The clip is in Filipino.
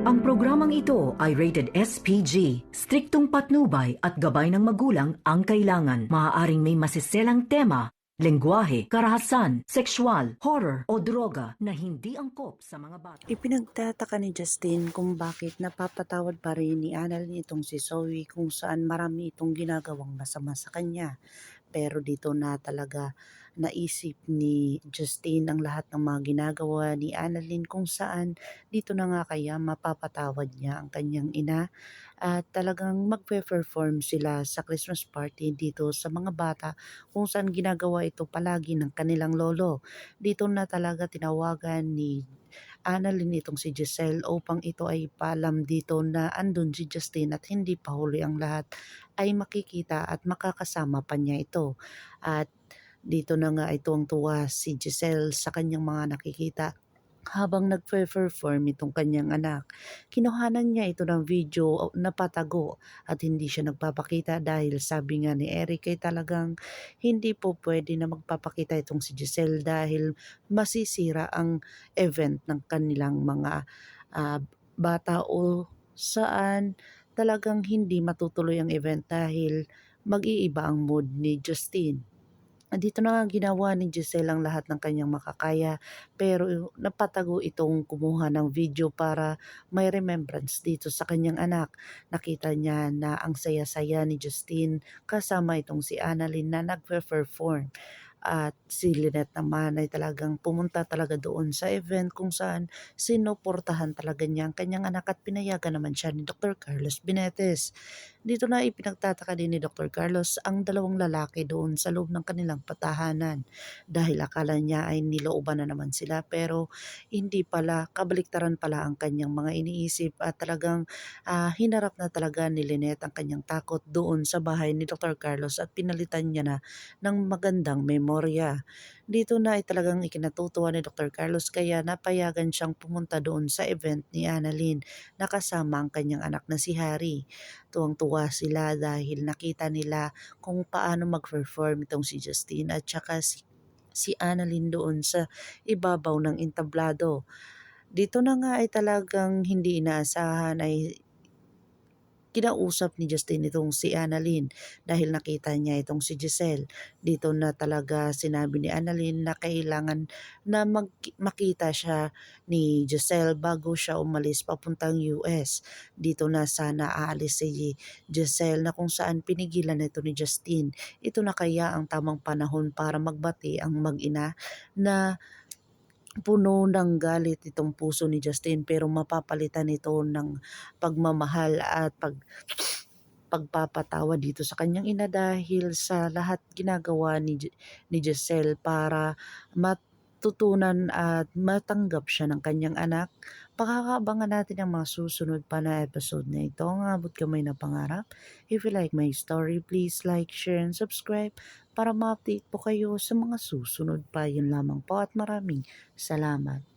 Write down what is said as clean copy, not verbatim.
Ang programang ito ay rated SPG. Striktong patnubay at gabay ng magulang ang kailangan. Maaaring may masiselang tema, lengguwahe, karahasan, sexual, horror o droga na hindi angkop sa mga bata. Ipinagtataka ni Justin kung bakit napapatawad pa rin ni Annalyn itong si Zoe kung saan marami itong ginagawang masama sa kanya. Pero dito na talaga naisip ni Justin ang lahat ng mga ginagawa ni Annalyn kung saan dito na nga kaya mapapatawad niya ang kanyang ina at talagang magpe-perform sila sa Christmas party dito sa mga bata kung saan ginagawa ito palagi ng kanilang lolo. Dito na talaga tinawagan ni Annalyn itong si Giselle upang ito ay paalam dito na andun si Justin at hindi pa huli ang lahat ay makikita at makakasama pa niya ito. At dito na nga ay tuwang-tuwa si Giselle sa kanyang mga nakikita habang nagpe-perform itong kanyang anak. Kinuhanan niya ito ng video na patago at hindi siya nagpapakita dahil sabi nga ni Eric ay talagang hindi po pwede na magpapakita itong si Giselle dahil masisira ang event ng kanilang mga ah, bata o saan talagang hindi matutuloy ang event dahil mag-iiba ang mood ni Justin. Dito na nga ginawa ni Giselle ang lahat ng kanyang makakaya pero napatago itong kumuha ng video para may remembrance dito sa kanyang anak. Nakita niya na ang saya-saya ni Justin kasama itong si Annalyn na nagpe-perform. At si Lynette naman ay talagang pumunta talaga doon sa event kung saan sinuportahan talaga niya ang kanyang anak at pinayagan naman siya ni Dr. Carlos Binetes. Dito na ipinagtataka din ni Dr. Carlos ang dalawang lalaki doon sa loob ng kanilang patahanan dahil akala niya ay nilooban na naman sila pero hindi pala, kabaliktaran pala ang kanyang mga iniisip at talagang hinarap na talaga ni Lynette ang kanyang takot doon sa bahay ni Dr. Carlos at pinalitan niya na ng magandang memorya. Dito na ay talagang ikinatutuwa ni Dr. Carlos kaya napayagan siyang pumunta doon sa event ni Annalyn na kasama ang kanyang anak na si Harry. Tuwang-tuwa sila dahil nakita nila kung paano mag-perform itong si Justine at saka si Annalyn doon sa ibabaw ng entablado. Dito na nga ay talagang hindi inaasahan ay kinausap ni Justin itong si Annalyn dahil nakita niya itong si Giselle. Dito na talaga sinabi ni Annalyn na kailangan na makita siya ni Giselle bago siya umalis papuntang US. Dito na sana aalis si Giselle na kung saan pinigilan ito ni Justin. Ito na kaya ang tamang panahon para magbati ang mag-ina na puno ng galit itong puso ni Justin pero mapapalitan ito ng pagmamahal at pagpapatawa dito sa kanyang ina dahil sa lahat ginagawa ni Giselle para matutunan at matanggap siya ng kanyang anak. Pakakabangan natin ang mga susunod pa na episode na ito. Ang abot kamay na pangarap. If you like my story, please like, share, and subscribe para ma-update po kayo sa mga susunod pa. Yun lamang po at maraming salamat.